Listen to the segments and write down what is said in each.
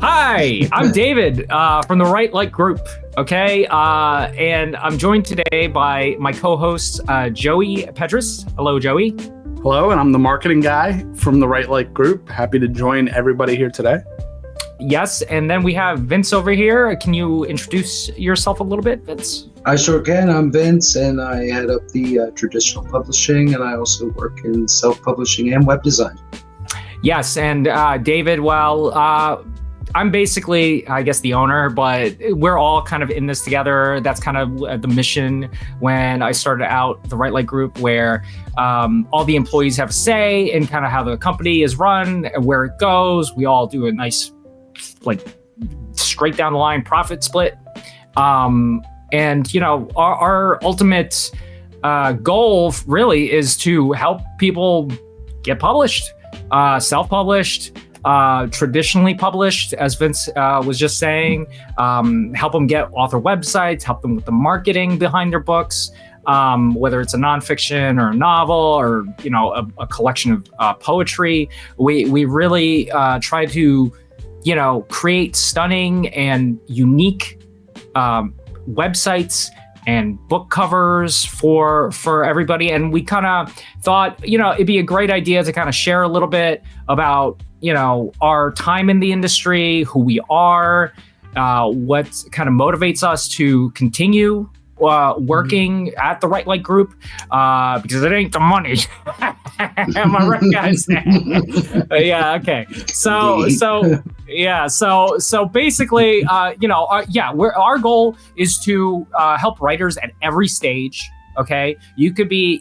Hi, I'm David from the WriteLight Group. Okay, and I'm joined today by my co-host Joey Pedris. Hello, Joey. Hello, and I'm the marketing guy from the WriteLight Group. Happy to join everybody here today. Yes, and then we have Vince over here. Can you introduce yourself a little bit, Vince? I sure can. I'm Vince, and I head up the traditional publishing, and I also work in self-publishing and web design. Yes, and David, well, I'm basically, I guess, the owner, but we're all kind of in this together. That's kind of the mission when I started out the WriteLight Group, where all the employees have a say in kind of how the company is run and where it goes. We all do a nice, like, straight down the line profit split. And, you know, our ultimate goal really is to help people get published, self-published, traditionally published, as Vince was just saying, help them get author websites, help them with the marketing behind their books, whether it's a nonfiction or a novel or, you know, a collection of poetry. We really try to, you know, create stunning and unique websites and book covers for everybody. And we kind of thought, you know, it'd be a great idea to kind of share a little bit about, you know, our time in the industry, who we are, what kind of motivates us to continue working at the WriteLight Group, because it ain't the money. Am I right, guys? Yeah. Okay. So basically, you know, our goal is to help writers at every stage. Okay, you could be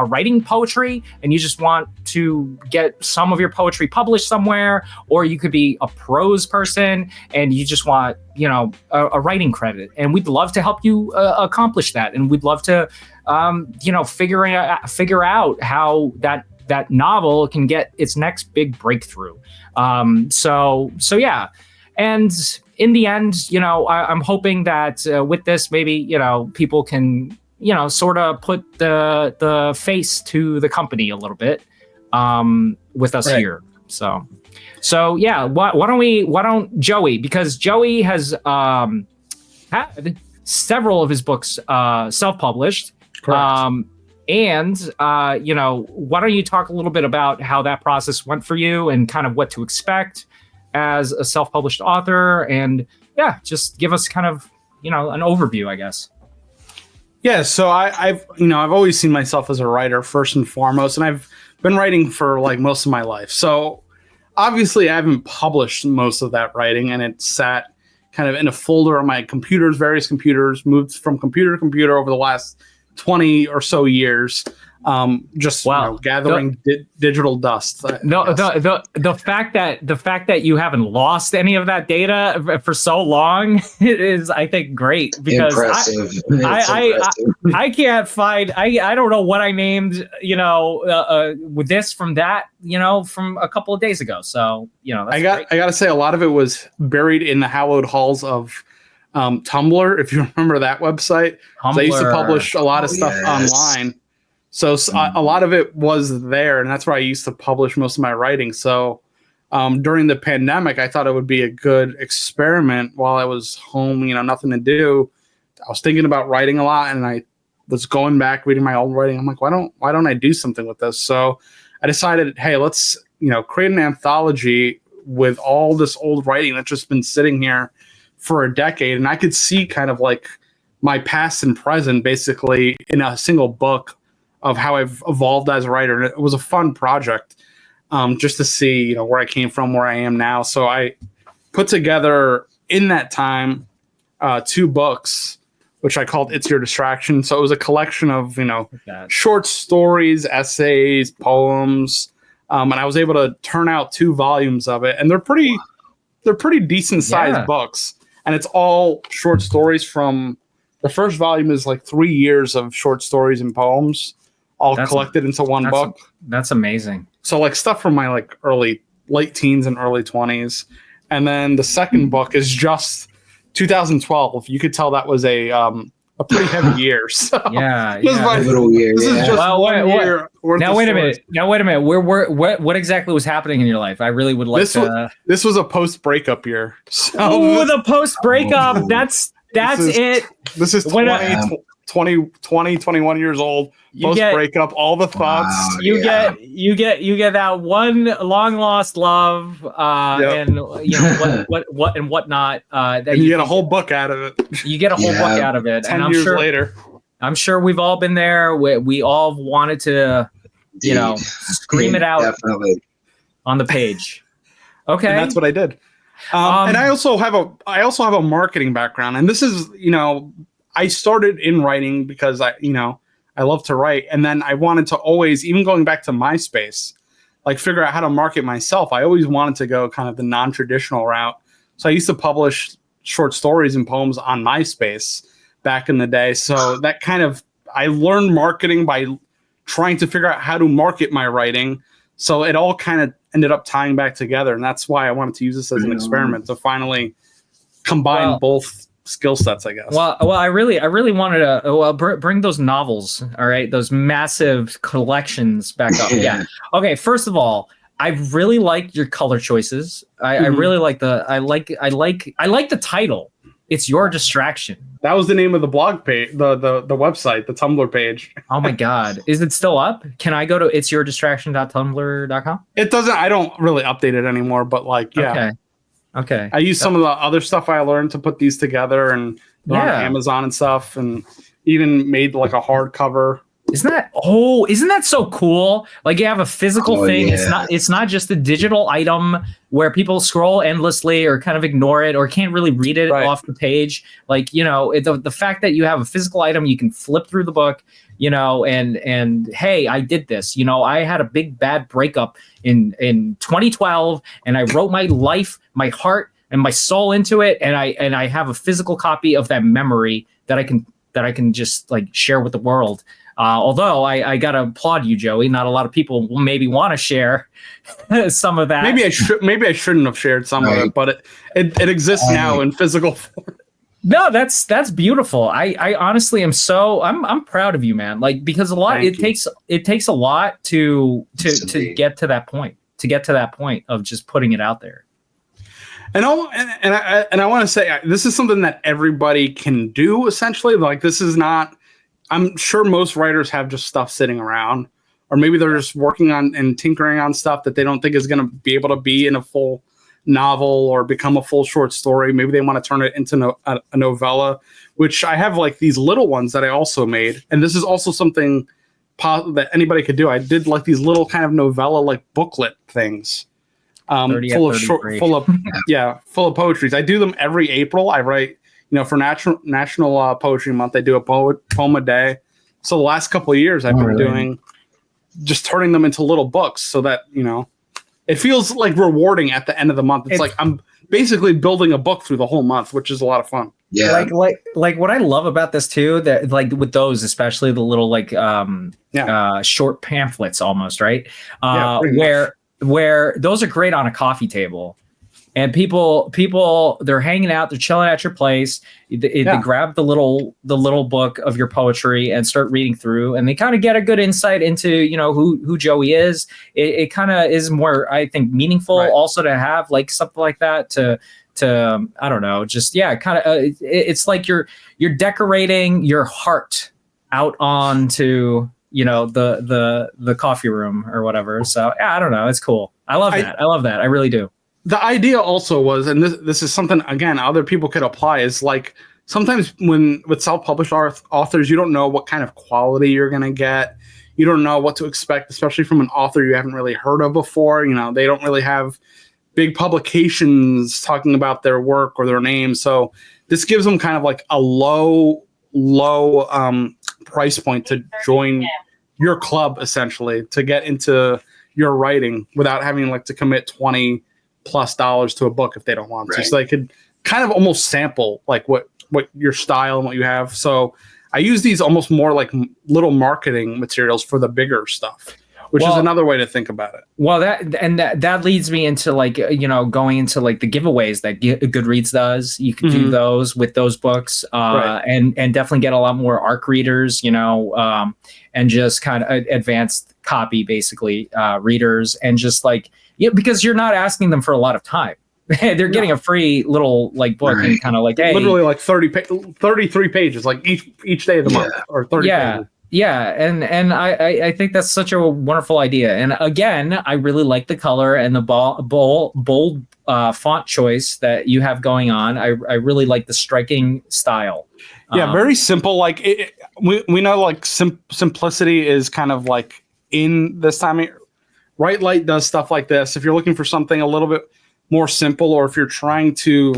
writing poetry and you just want to get some of your poetry published somewhere, or you could be a prose person and you just want, you know, a writing credit. And we'd love to help you accomplish that. And we'd love to, you know, figure out how that novel can get its next big breakthrough. So yeah. And in the end, you know, I'm hoping that with this, maybe, you know, people can, you know, sort of put the face to the company a little bit with us here. So yeah, why don't Joey, because Joey has had several of his books self-published. Correct. And you know, why don't you talk a little bit about how that process went for you and kind of what to expect as a self-published author, and yeah, just give us kind of, you know, an overview, I guess. Yeah, so I've always seen myself as a writer first and foremost, and I've been writing for like most of my life. So obviously I haven't published most of that writing, and it sat kind of in a folder on my computers, various computers, moved from computer to computer over the last 20 or so years. Just wow. You know, gathering digital dust. The fact that you haven't lost any of that data for so long is, I think, great, because I can't find. I don't know what I named, you know, with this from that, you know, from a couple of days ago. So, you know, I got to say, a lot of it was buried in the hallowed halls of Tumblr, if you remember that website. I used to publish a lot of stuff online. So a lot of it was there, and that's where I used to publish most of my writing. So during the pandemic, I thought it would be a good experiment while I was home, you know, nothing to do. I was thinking about writing a lot, and I was going back, reading my old writing. I'm like, why don't I do something with this? So I decided, hey, let's, you know, create an anthology with all this old writing that's just been sitting here for a decade. And I could see kind of like my past and present basically in a single book of how I've evolved as a writer. And it was a fun project, just to see, you know, where I came from, where I am now. So I put together in that time 2 books, which I called It's Your Distraction. So it was a collection of, you know, short stories, essays, poems. And I was able to turn out 2 volumes of it. And they're pretty decent sized books. And it's all short stories from the first volume is like 3 years of short stories and poems, all collected into one book. That's amazing. So like stuff from my like late teens and early 20s. And then the second book is just 2012. You could tell that was a a pretty heavy year. So Yeah, this is A little year. this is Yeah. just Well, one year worth now of wait a stories. minute. Now wait a minute. What exactly was happening in your life? I really would like to. This was a post breakup year. So Oh, the post breakup. Oh. That's is- it. this is When 21 years old. You Post get breakup, all the thoughts. Wow. you Yeah. get that one long lost love, Yep. and what and whatnot. That And you get a whole book out of it. you get a whole Yeah. book out of it, 10 and years later. I'm sure we've all been there. We all wanted to, scream it out Definitely. on the page. Okay, And that's what I did. And I also have a marketing background, and this is, I started in writing because I love to write, and then I wanted to always, even going back to MySpace, like figure out how to market myself. I always wanted to go kind of the non-traditional route. So I used to publish short stories and poems on MySpace back in the day. So that kind of, I learned marketing by trying to figure out how to market my writing. So it all kind of ended up tying back together. And that's why I wanted to use this as an experiment to finally combine both skill sets, I guess. Well, I really wanted to bring those novels, all right, those massive collections back up. Yeah. Okay. First of all, I really like your color choices. I really like I like the title. It's Your Distraction. That was the name of the blog page, the website, the Tumblr page. Oh my God. Is it still up? Can I go to itsyourdistraction.tumblr.com? It doesn't, I don't really update it anymore, but yeah. Okay. I use some of the other stuff I learned to put these together and on Amazon and stuff, and even made like a hardcover. Isn't that so cool? Like you have a physical thing. Yeah. It's not just a digital item where people scroll endlessly or kind of ignore it or can't really read it off the page. Like, the fact that you have a physical item, you can flip through the book, and hey, I did this. I had a big bad breakup in 2012, and I wrote my life, my heart, and my soul into it, and I have a physical copy of that memory that I can just like share with the world. Although I gotta applaud you, Joey. Not a lot of people will maybe want to share some of that. Maybe I shouldn't have shared some of it, but it exists now in physical form. No, that's beautiful. I honestly am I'm proud of you, man. Like, because it takes a lot to get to that point of just putting it out there. And I want to say this is something that everybody can do essentially. Like, this is not. I'm sure most writers have just stuff sitting around, or maybe they're just working on and tinkering on stuff that they don't think is going to be able to be in a full novel or become a full short story. Maybe they want to turn it into a novella, which I have like these little ones that I also made. And this is also something that anybody could do. I did like these little kind of novella, like booklet things, full of poetry. I do them every April. I write, for National Poetry Month, I do a poem a day. So the last couple of years I've been doing, just turning them into little books so that, it feels like rewarding at the end of the month. It's like I'm basically building a book through the whole month, which is a lot of fun. Yeah. Like what I love about this too, that like with those, especially the little short pamphlets almost, right? Where those are great on a coffee table. And people, they're hanging out, they're chilling at your place. They grab the little book of your poetry and start reading through, and they kind of get a good insight into who Joey is. It kind of is more, I think, meaningful also to have like something like that to I don't know, just kind of it's like you're decorating your heart out onto the coffee room or whatever. So I don't know, it's cool. I love that. I really do. The idea also was, and this is something, again, other people could apply, is like sometimes with self-published authors, you don't know what kind of quality you're going to get. You don't know what to expect, especially from an author you haven't really heard of before. They don't really have big publications talking about their work or their name. So this gives them kind of like a low price point to join your club, essentially, to get into your writing without having like to commit $20+ to a book if they don't want to. So they could kind of almost sample like what your style and what you have. So I use these almost more like little marketing materials for the bigger stuff. which is another way to think about it. Well, that leads me into like, going into like the giveaways that Goodreads does. You could do those with those books, and definitely get a lot more ARC readers, and just kind of advanced copy, basically, readers, and just like, because you're not asking them for a lot of time. They're getting a free little like book and kind of like, hey, literally like 33 pages, like each day of the month, or 30 pages. Yeah, and I think that's such a wonderful idea. And again, I really like the color and the bold font choice that you have going on. I really like the striking style. Yeah, very simple. Like we know like simplicity is kind of like in this time. WriteLight does stuff like this. If you're looking for something a little bit more simple, or if you're trying to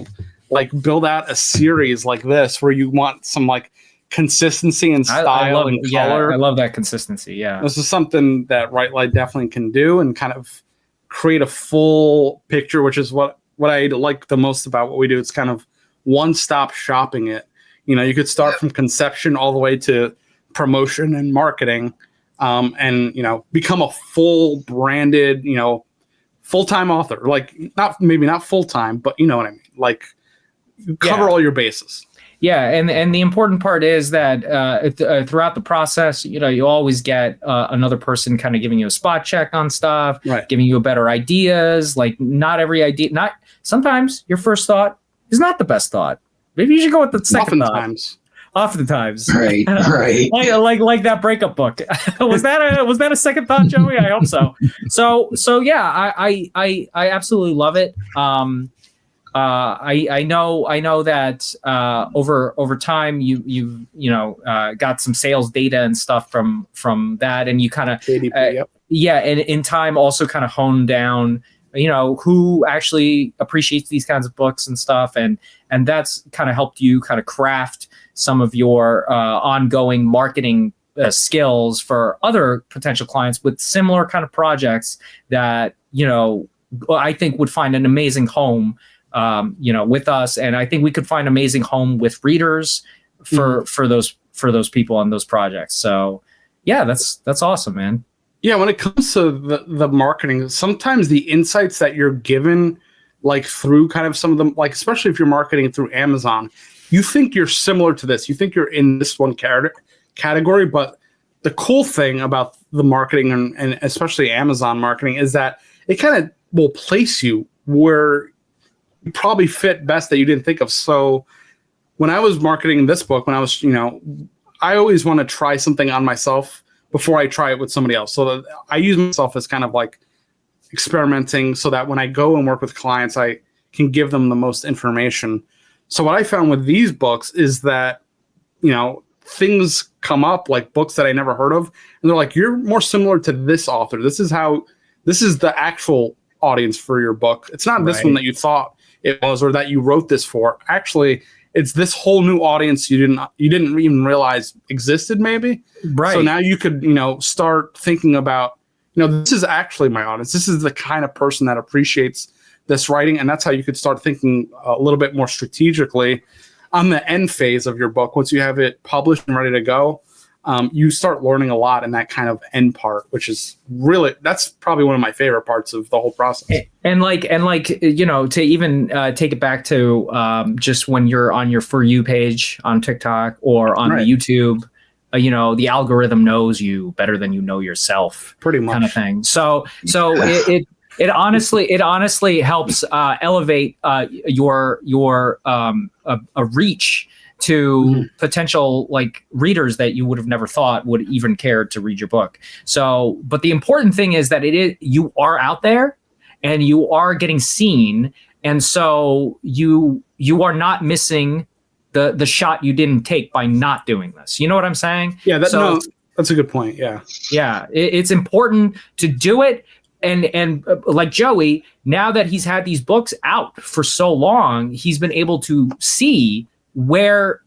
like build out a series like this where you want some like consistency and style and color. I love that consistency. Yeah. This is something that WriteLight definitely can do and kind of create a full picture, which is what I like the most about what we do. It's kind of one-stop shopping it. You could start from conception all the way to promotion and marketing, and, become a full branded, full-time author. Like maybe not full-time, but you know what I mean? Like cover all your bases. Yeah, and the important part is that throughout the process, you always get another person kind of giving you a spot check on stuff, giving you better ideas. Like not every idea, sometimes your first thought is not the best thought. Maybe you should go with the second thought. Oftentimes, right. like that breakup book. was that a second thought, Joey? I hope so. So yeah, I absolutely love it. I know that over time you've got some sales data and stuff from that, and you kind of and in time also kind of hone down who actually appreciates these kinds of books and stuff, and that's kind of helped you kind of craft some of your ongoing marketing skills for other potential clients with similar kind of projects that I think would find an amazing home with us, and I think we could find amazing home with readers for those people on those projects. So yeah, that's awesome, man. Yeah, when it comes to the marketing, sometimes the insights that you're given, like through kind of some of them, like especially if you're marketing through Amazon, you think you're similar to this. You think you're in this one category, but the cool thing about the marketing and especially Amazon marketing is that it kind of will place you where you probably fit best that you didn't think of. So when I was marketing this book, when I was, I always want to try something on myself before I try it with somebody else. So that I use myself as kind of like experimenting so that when I go and work with clients, I can give them the most information. So what I found with these books is that, things come up like books that I never heard of. And they're like, you're more similar to this author. This is the actual audience for your book. It's not this one that you thought it was, or that you wrote this for. Actually, it's this whole new audience you didn't even realize existed, maybe. Right. So now you could, start thinking about, this is actually my audience. This is the kind of person that appreciates this writing. And that's how you could start thinking a little bit more strategically on the end phase of your book. Once you have it published and ready to go, you start learning a lot in that kind of end part, which is that's probably one of my favorite parts of the whole process. And to even take it back to just when you're on your For You page on TikTok or on the YouTube, the algorithm knows you better than you know yourself, pretty much, kind of thing. So it honestly helps elevate your a reach to potential like readers that you would have never thought would even care to read your book. So, but the important thing is that you are out there and you are getting seen. And so you are not missing the shot you didn't take by not doing this. You know what I'm saying? Yeah, that's a good point. Yeah. Yeah. It's important to do it. And like Joey, now that he's had these books out for so long, he's been able to see where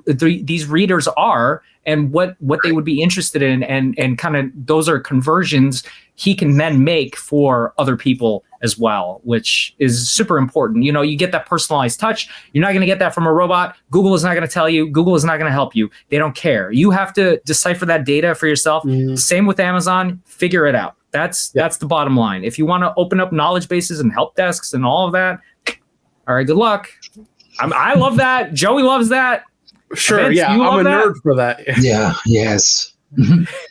these readers are and what they would be interested in, and kind of those are conversions he can then make for other people as well, which is super important. You know, you get that personalized touch. You're not going to get that from a robot. Google is not going to tell you. Google is not going to help you. They don't care. You have to decipher that data for yourself. Same with Amazon. Figure it out. That's the bottom line. If you want to open up knowledge bases and help desks and all of that, all right, good luck. I love that. Joey loves that. Sure, Vince, yeah, I'm a nerd for that. Yeah, yes.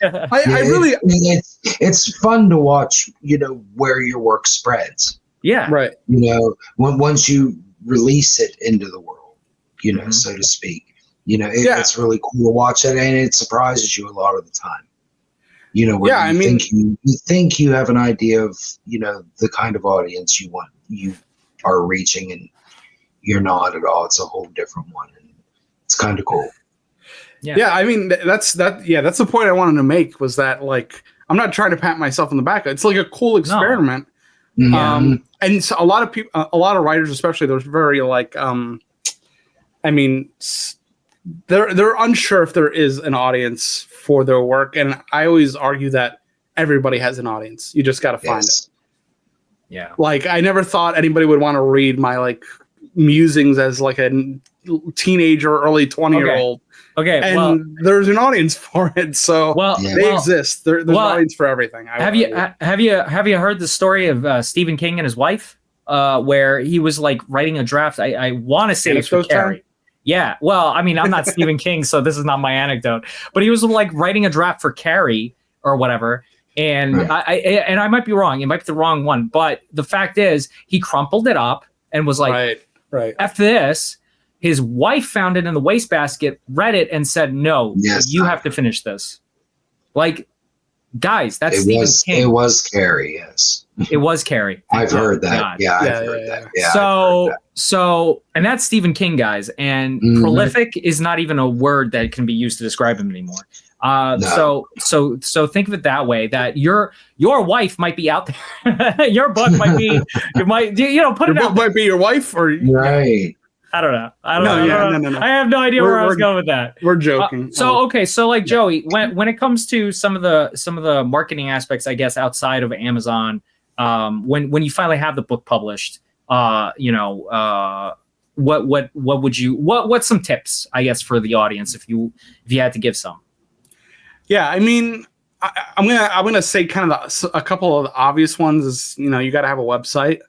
I really, it's fun to watch, you know, where your work spreads. Yeah. Right. You know, once you release it into the world, you know, so to speak, you know, it's really cool to watch it, and it surprises you a lot of the time. You know, where you think you have an idea of, you know, the kind of audience you are reaching, and you're not at all. It's a whole different one, and it's kind of cool. Yeah, I mean that's the point I wanted to make, was that, like, I'm not trying to pat myself on the back. It's like a cool experiment. No. And so a lot of people, a lot of writers, especially, they're very like, I mean, they're unsure if there is an audience for their work, and I always argue that everybody has an audience. You just got to find it. Yeah. Like, I never thought anybody would want to read my, like, musings as like a teenager, early 20-year-old. Okay, and there's an audience for it, so they exist. There's an audience for everything. Have you heard the story of Stephen King and his wife, where he was like writing a draft? I want to say it's for Carrie. Yeah, well, I mean, I'm not Stephen King, so this is not my anecdote. But he was like writing a draft for Carrie or whatever, and I might be wrong. It might be the wrong one, but the fact is, he crumpled it up and was like, right. After this. His wife found it in the wastebasket, read it, and said, "No, you have to finish this." Like, guys, that's Stephen King. It was Carrie, yes. It was Carrie. I've heard that. I've heard that. Yeah. So, and that's Stephen King, guys. And prolific is not even a word that can be used to describe him anymore. So think of it that way, that your wife might be out there. Your book might be, put your it out. Your book might be your wife, or right. I don't know. No. I have no idea where I was going with that. We're joking. So like Joey, when it comes to some of the marketing aspects, I guess, outside of Amazon, when you finally have the book published, what's some tips, I guess, for the audience, if you had to give some? Yeah, I mean, I'm gonna say kind of a couple of the obvious ones is, you know, you got to have a website.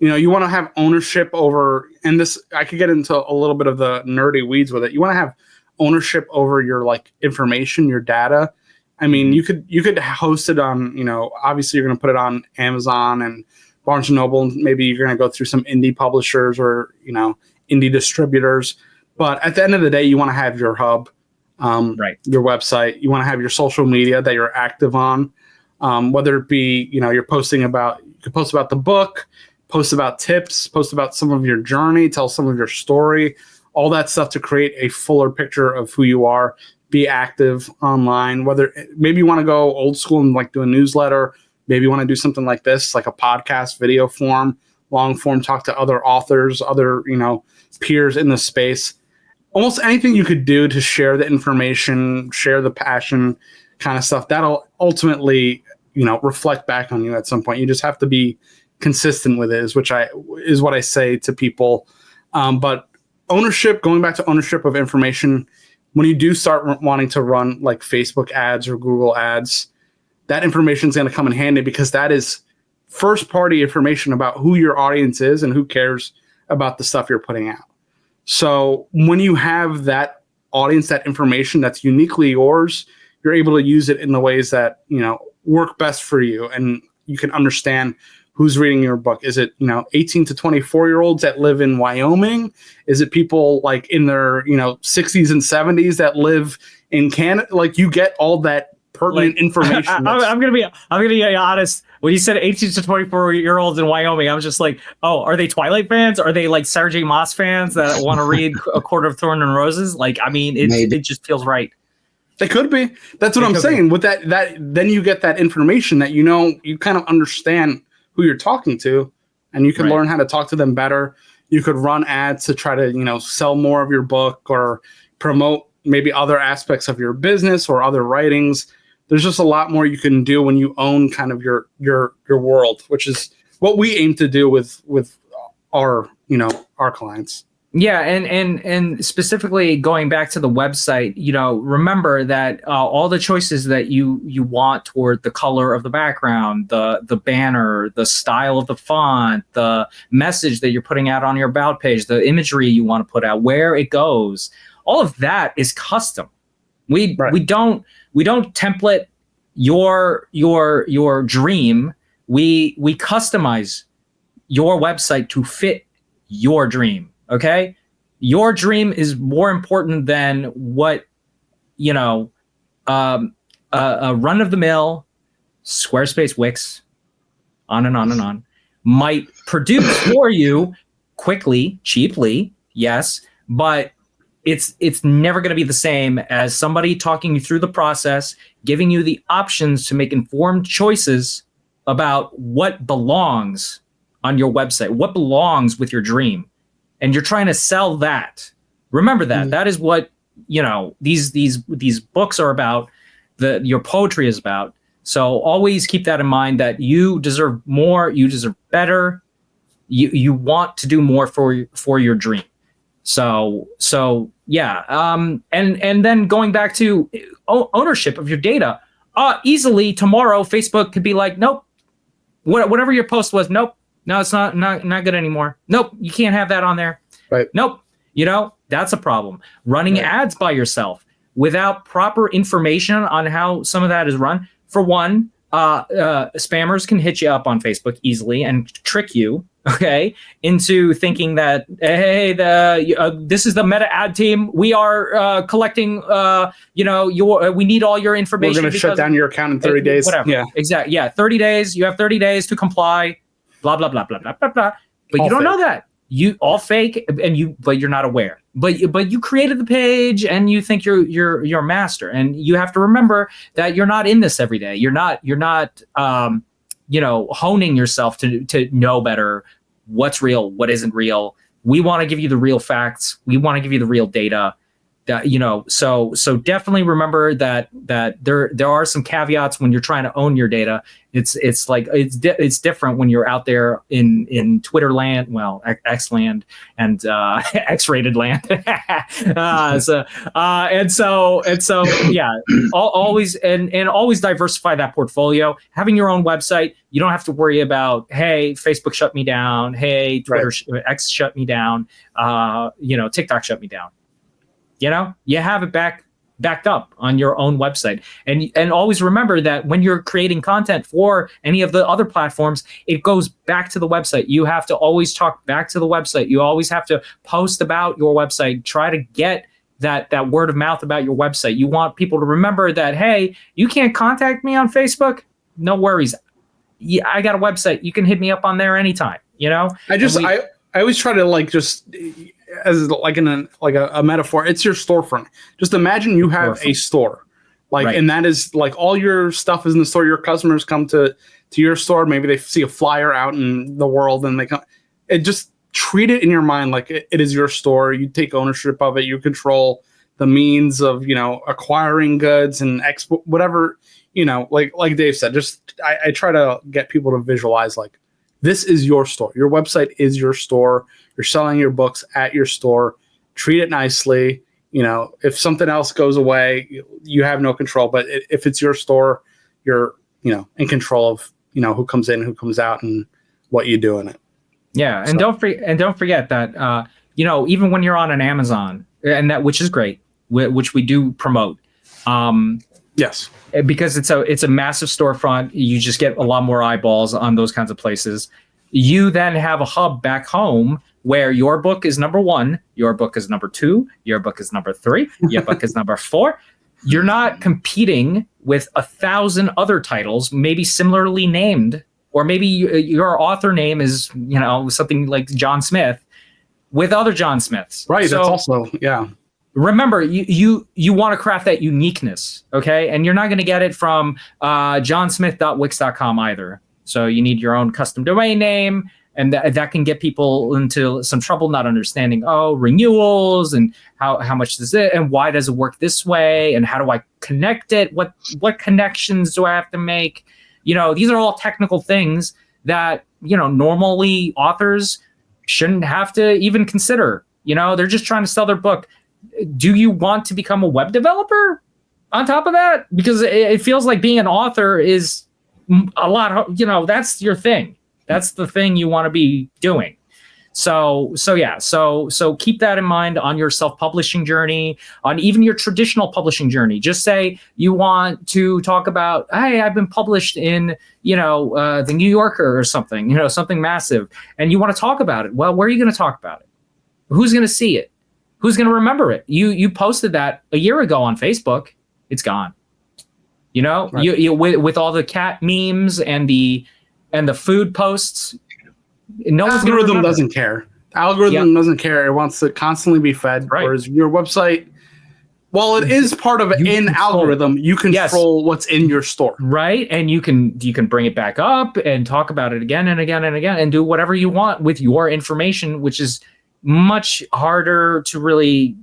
You know, you want to have ownership over, and this, I could get into a little bit of the nerdy weeds with it. You want to have ownership over your, like, information, your data. I mean, you could host it on, you know, obviously you're going to put it on Amazon and Barnes and Noble, and maybe you're going to go through some indie publishers or, you know, indie distributors. But at the end of the day, you want to have your hub, your website. You want to have your social media that you're active on, whether it be, you know, you could post about the book, post about tips, post about some of your journey, tell some of your story, all that stuff to create a fuller picture of who you are. Be active online, whether maybe you want to go old school and like do a newsletter, maybe you want to do something like this, like a podcast, video form, long form, talk to other authors, other, you know, peers in the space. Almost anything you could do to share the information, share the passion kind of stuff, that'll ultimately, you know, reflect back on you at some point. You just have to be consistent with it, is what I say to people. But ownership, going back to ownership of information, when you do start wanting to run like Facebook ads or Google ads, that information is going to come in handy, because that is first party information about who your audience is and who cares about the stuff you're putting out. So when you have that audience, that information that's uniquely yours, you're able to use it in the ways that, you know, work best for you, and you can understand who's reading your book. Is it, you know, 18 to 24-year-olds that live in Wyoming? Is it people like in their, you know, 60s and 70s that live in Canada? Like, you get all that pertinent information. I'm gonna be honest. When you said 18 to 24-year-olds in Wyoming, I was just like, oh, are they Twilight fans? Are they like Sarah J. Maas fans that want to read A Court of Thorns and Roses? Like, I mean, it just feels right. They could be. That's what I'm saying. With that, then you get that information that, you know, you kind of understand who you're talking to, and you can learn how to talk to them better. You could run ads to try to, you know, sell more of your book or promote maybe other aspects of your business or other writings. There's just a lot more you can do when you own kind of your world, which is what we aim to do with our our clients. Yeah, and specifically going back to the website, remember that all the choices that you want toward the color of the background, the banner, the style of the font, the message that you're putting out on your about page, the imagery you want to put out, where it goes, all of that is custom. We don't template your dream. We customize your website to fit your dream. Okay, your dream is more important than what a run-of-the-mill Squarespace, Wix, on and on and on might produce for you quickly, cheaply, yes, but it's never going to be the same as somebody talking you through the process, giving you the options to make informed choices about what belongs on your website, what belongs with your dream. And you're trying to sell that. Remember that. Mm-hmm. That is what these books are about. Your poetry is about. So always keep that in mind, that you deserve more. You deserve better. You want to do more for your dream. So yeah. And then going back to ownership of your data. Easily tomorrow Facebook could be like, nope. Whatever your post was, nope. No, it's not good anymore. Nope, you can't have that on there. Right. Nope. That's a problem. Running ads by yourself without proper information on how some of that is run. For one, spammers can hit you up on Facebook easily and trick you, okay, into thinking that, hey, this is the meta ad team. We are collecting, we need all your information. We're going to shut down your account in 30 days. Whatever. Yeah, exactly. Yeah, 30 days. You have 30 days to comply. Blah blah blah blah blah blah blah. But all you don't know that. You all fake, but you're not aware. But you created the page and you think you're a master, and you have to remember that you're not in this every day. You're not honing yourself to know better what's real, what isn't real. We want to give you the real facts. We want to give you the real data. That so definitely remember that there are some caveats when you're trying to own your data. It's like it's different when you're out there in Twitter land, well, X land and X-rated land. So yeah, always always diversify that portfolio. Having your own website, you don't have to worry about, hey, Facebook shut me down, hey, Twitter X shut me down, TikTok shut me down. You have it backed up on your own website. And always remember that when you're creating content for any of the other platforms, it goes back to the website. You have to always talk back to the website. You always have to post about your website. Try to get that word of mouth about your website. You want people to remember that, hey, you can't contact me on Facebook? No worries. Yeah, I got a website. You can hit me up on there anytime, I always try to just as like a metaphor, it's your storefront. Just imagine you have a store, and that is all your stuff is in the store. Your customers come to your store. Maybe they see a flyer out in the world and they come. It just treat it in your mind like it is your store. You take ownership of it. You control the means of acquiring goods and whatever like Dave said. Just I try to get people to visualize this is your store. Your website is your store. You're selling your books at your store. Treat it nicely. If something else goes away, you have no control. But if it's your store, you're in control of who comes in, who comes out, and what you do in it. Yeah, and don't forget that even when you're on an Amazon, and that which is great, which we do promote. Yes, because it's a massive storefront. You just get a lot more eyeballs on those kinds of places. You then have a hub back home where your book is number 1, your book is number 2, your book is number 3, your book is number 4. You're not competing with 1,000 other titles, maybe similarly named, or maybe your author name is something like John Smith, with other John Smiths. Right. So, that's also remember, you want to craft that uniqueness, okay? And you're not going to get it from johnsmith.wix.com either. So you need your own custom domain name, and that can get people into some trouble not understanding, renewals and how much does it, and why does it work this way, and how do I connect it? What connections do I have to make? These are all technical things that normally authors shouldn't have to even consider. They're just trying to sell their book. Do you want to become a web developer on top of that? Because it feels like being an author is a lot, that's your thing. That's the thing you want to be doing. So keep that in mind on your self-publishing journey, on even your traditional publishing journey. Just say you want to talk about, hey, I've been published in, the New Yorker or something, something massive, and you want to talk about it. Well, where are you going to talk about it? Who's going to see it? Who's going to remember it? You posted that a year ago on Facebook. It's gone. Right. You with all the cat memes and the food posts. No algorithm doesn't care. The algorithm doesn't care. It wants to constantly be fed. Right. Whereas your website, while it is part of an algorithm, you control what's in your store. Right. And you can bring it back up and talk about it again and again and again and do whatever you want with your information, which is much harder to really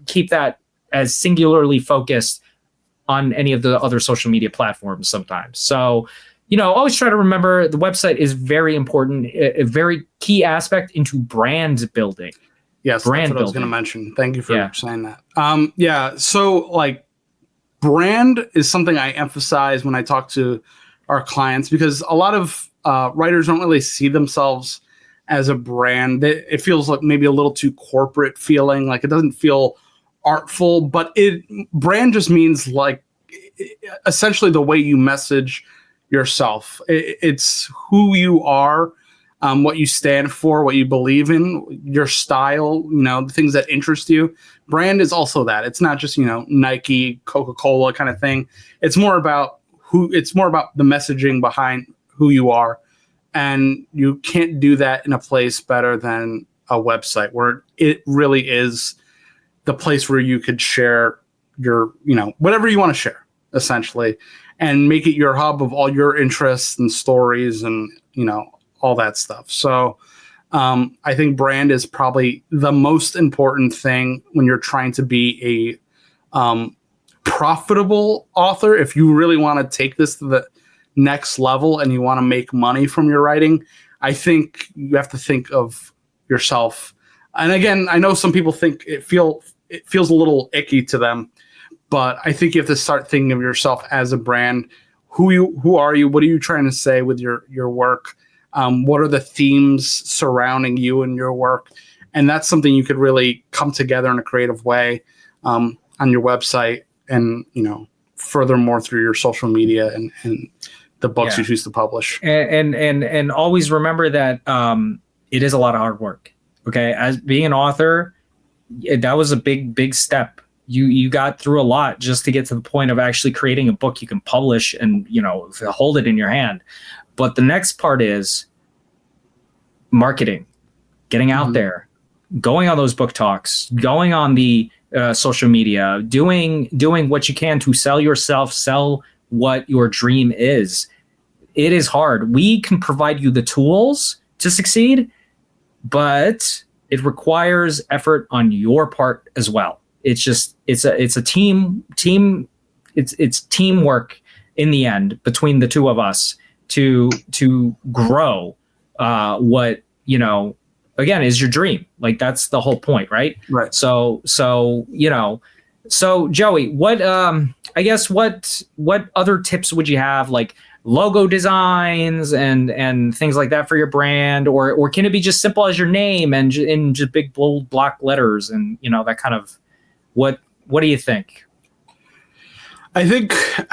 keep that as singularly focused on any of the other social media platforms sometimes. So, always try to remember the website is very important, a very key aspect into brand building. Yes, that's what I was going to mention. Thank you for saying that. So brand is something I emphasize when I talk to our clients, because a lot of writers don't really see themselves as a brand. It feels like maybe a little too corporate feeling, like it doesn't feel artful, but brand just means like essentially the way you message yourself. It's who you are, what you stand for, what you believe in, your style, the things that interest you. Brand is also that. It's not just, Nike, Coca-Cola kind of thing. It's more about the messaging behind who you are. And you can't do that in a place better than a website, where it really is the place where you could share your, whatever you want to share, essentially, and make it your hub of all your interests and stories and, all that stuff. So I think brand is probably the most important thing when you're trying to be a profitable author. If you really want to take this to the next level and you want to make money from your writing, I think you have to think of yourself. And again, I know some people think it feels a little icky to them, but I think you have to start thinking of yourself as a brand. Who are you? What are you trying to say with your work? What are the themes surrounding you and your work? And that's something you could really come together in a creative way on your website, and furthermore through your social media and the books you choose to publish. And always remember that it is a lot of hard work. Okay, as being an author, that was a big step. You got through a lot just to get to the point of actually creating a book you can publish and hold it in your hand. But the next part is marketing, getting out there, going on those book talks, going on the social media, doing what you can to sell yourself, sell what your dream is. It is hard. We can provide you the tools to succeed, but it requires effort on your part as well. It's a team. It's teamwork in the end between the two of us to grow what again is your dream. Like, that's the whole point, right? Right. So Joey, what other tips would you have, like logo designs and things like that for your brand, or can it be just simple as your name and in just big bold block letters and that kind of, what do you think? I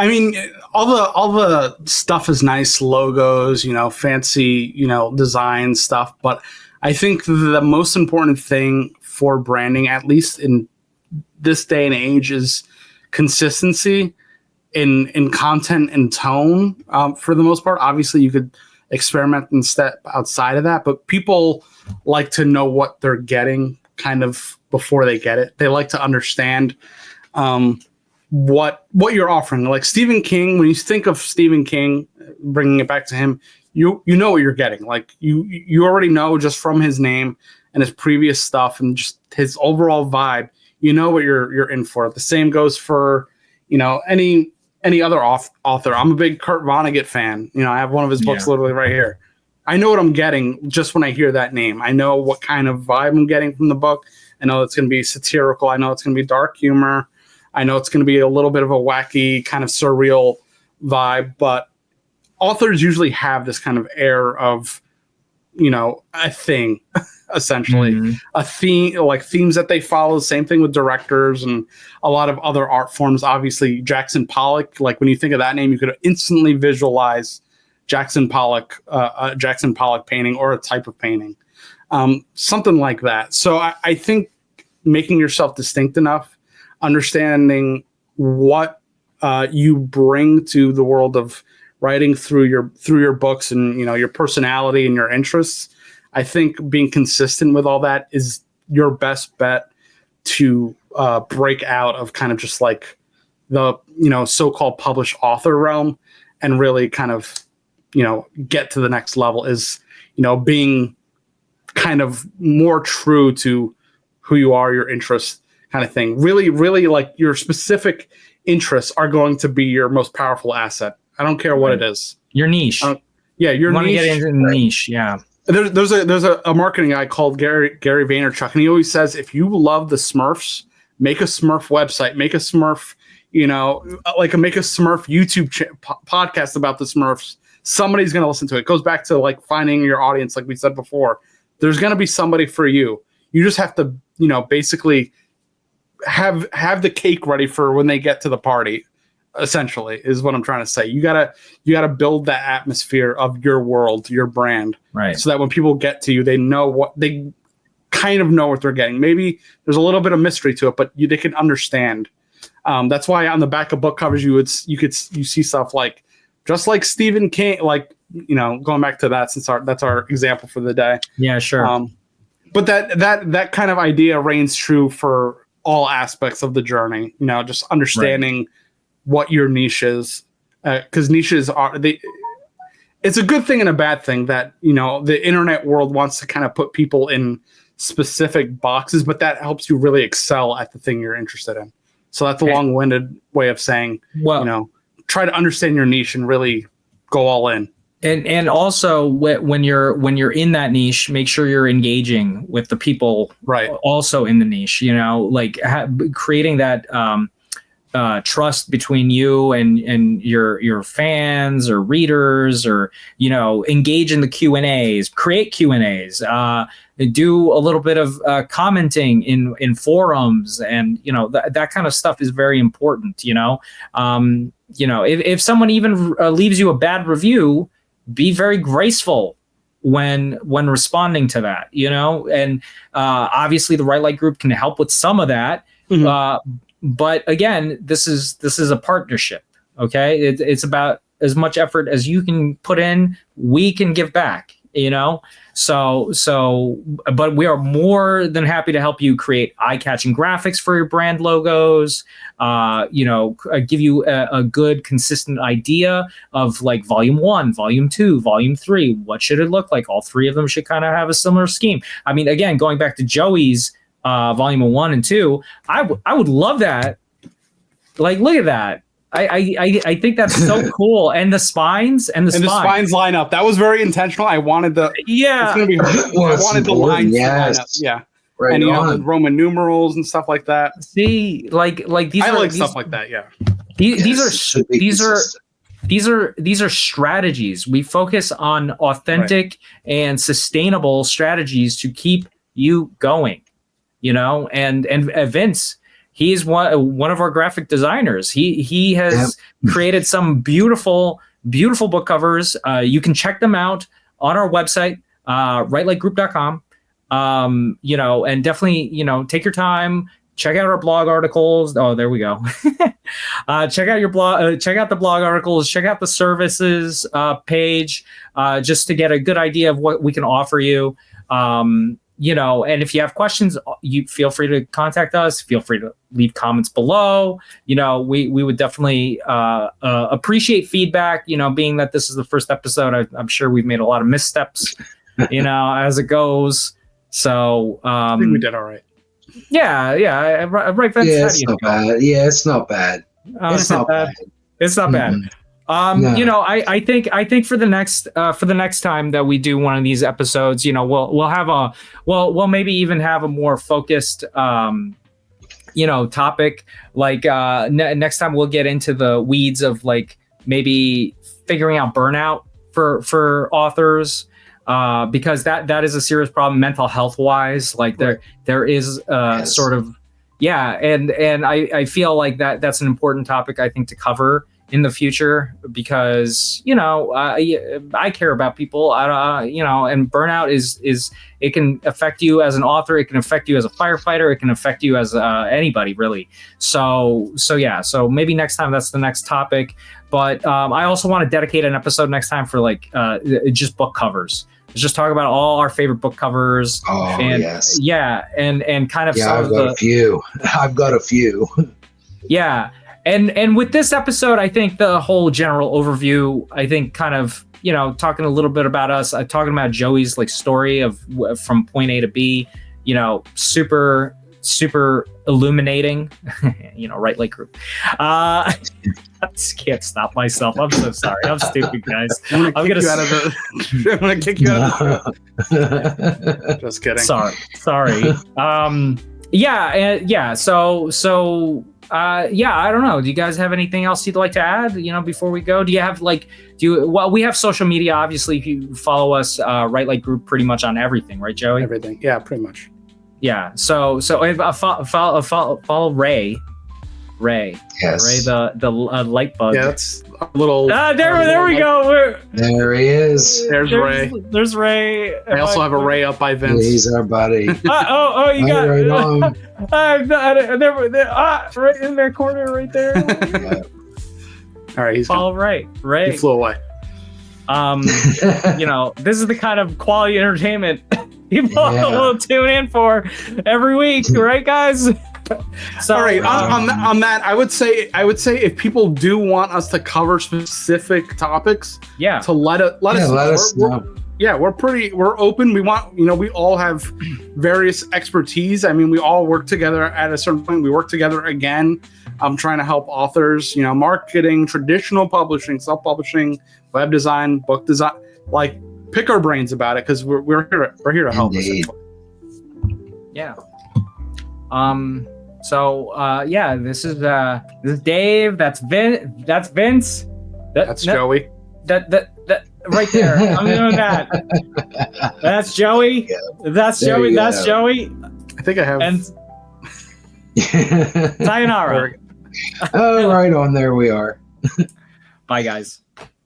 mean, all the stuff is nice, logos, fancy, design stuff. But I think the most important thing for branding, at least in this day and age, is consistency in content and tone. For the most part, obviously you could experiment and step outside of that, but people like to know what they're getting kind of before they get it. They like to understand what you're offering. Like Stephen King, when you think of Stephen King, bringing it back to him, you know what you're getting. Like you already know just from his name and his previous stuff and just his overall vibe. You know what you're in for. The same goes for any other author. I'm a big Kurt Vonnegut fan. I have one of his books literally right here. I know what I'm getting just when I hear that name. I know what kind of vibe I'm getting from the book. I know it's going to be satirical. I know it's going to be dark humor. I know it's going to be a little bit of a wacky kind of surreal vibe, but authors usually have this kind of air of, a thing, essentially. A theme, like themes that they follow. Same thing with directors and a lot of other art forms. Obviously, Jackson Pollock, like when you think of that name, you could instantly visualize Jackson Pollock painting or a type of painting, something like that. So I think making yourself distinct enough, understanding what you bring to the world of writing through your books and your personality and your interests. I think being consistent with all that is your best bet to break out of kind of just like the so-called published author realm and really kind of get to the next level. Is being kind of more true to who you are, your interests, kind of thing. Really, really, like your specific interests are going to be your most powerful asset. I don't care what it is. Your niche. Your you niche. Want to get into the niche, yeah. There's a marketing guy called Gary Vaynerchuk, and he always says, if you love the Smurfs, make a Smurf website, make a Smurf, make a Smurf YouTube podcast about the Smurfs. Somebody's going to listen to it. It goes back to like finding your audience, like we said before. There's going to be somebody for you. You just have to, basically have the cake ready for when they get to the party. Essentially, is what I'm trying to say. You gotta build that atmosphere of your world, your brand, right? So that when people get to you, they know what they kind of know what they're getting. Maybe there's a little bit of mystery to it, but they can understand. That's why on the back of book covers you see stuff like just like Stephen King, like going back to that since that's our example for the day. Yeah, sure. But that kind of idea reigns true for all aspects of the journey. Just understanding what your niche is, because niches it's a good thing and a bad thing that the internet world wants to kind of put people in specific boxes, but that helps you really excel at the thing you're interested in. So that's a long-winded way of saying, try to understand your niche and really go all in. And also when you're in that niche, make sure you're engaging with the people also in the niche. Creating that trust between you and your fans or readers, or engage in the Q&As, create Q&As, do a little bit of commenting in forums, and that kind of stuff is very important. If someone even leaves you a bad review, be very graceful when responding to that. And obviously the WriteLight Group can help with some of that. But again, this is a partnership. Okay, it's about as much effort as you can put in, we can give back. So, but we are more than happy to help you create eye-catching graphics for your brand logos. Give you a good, consistent idea of like volume 1, volume 2, volume 3. What should it look like? All three of them should kind of have a similar scheme. I mean, again, going back to Joey's. Volume 1 and 2, I would love that. Like, look at that. I think that's so cool. And the spines the spines line up. That was very intentional. I wanted the it's gonna be I wanted the lines to line up. Yeah. Right. And the Roman numerals and stuff like that. See, like these stuff like that. Yeah. These are strategies. We focus on authentic and sustainable strategies to keep you going. And Vince, he is one of our graphic designers. He has created some beautiful book covers. You can check them out on our website, WriteLightGroup.com. And definitely, take your time, check out our blog articles. Oh, there we go. Check out your blog. Check out the blog articles. Check out the services page, just to get a good idea of what we can offer you. And if you have questions, you feel free to contact us. Feel free to leave comments below. We would definitely appreciate feedback. Being that this is the first episode, I'm sure we've made a lot of missteps, as it goes. So I think we did all right. Yeah. Right, Vince? Yeah, it's not bad. Yeah, it's not bad. It's not bad. It's not bad. No. You know, I think for the next time that we do one of these episodes, you know, we'll maybe even have a more focused you know, topic. Like next time we'll get into the weeds of like maybe figuring out burnout for authors, because that is a serious problem mental health wise. Like there is Yes. sort of and I feel like that's an important topic I think to cover in the future, because you know I care about people. You know, and burnout is it can affect you as an author, it can affect you as a firefighter, it can affect you as anybody really. So yeah, so maybe next time that's the next topic. But I also want to dedicate an episode next time for like just book covers. Let's just talk about all our favorite book covers. Oh, and yes. Yeah, and kind of Yeah, I've got a few. I've got a few. Yeah. And with this episode, I think the whole general overview, I think kind of, you know, talking a little bit about us, talking about Joey's like story of from point A to B, you know, super illuminating, you know, WriteLight Group. I just can't stop myself. I'm so sorry. I'm stupid, guys. I'm gonna kick you out of the. Just kidding. Sorry. Yeah. So. Yeah, I don't know. Do you guys have anything else you'd like to add, you know, before we go? Do you have like, well, we have social media, obviously. If you follow us, WriteLight Group pretty much on everything, right, Joey? Everything. Yeah, pretty much. Yeah. So follow Ray. Yes. Ray, the light bug. Yeah, that's a little. There we go. There he is. There's Ray. There's Ray. I also have a Ray up by Vince. He's our buddy. You got right on. right in their corner, right there. Yeah. All right, he's Follow gone. Ray. He flew away. You know, this is the kind of quality entertainment people will tune in for every week, right, guys? So, all right, on that, I would say if people do want us to cover specific topics, to let us know. We're open. We want, you know, we all have various expertise. I mean, we all work together at a certain point. We work together again. I'm trying to help authors, you know, marketing, traditional publishing, self-publishing, web design, book design. Like, pick our brains about it, because we're here to help. Yeah. So yeah, this is Dave. That's Vince. That's Joey. That right there. I'm doing that. That's Joey. That's Joey. That's Joey. I think I have. And sayonara. Oh, right on. There we are. Bye, guys.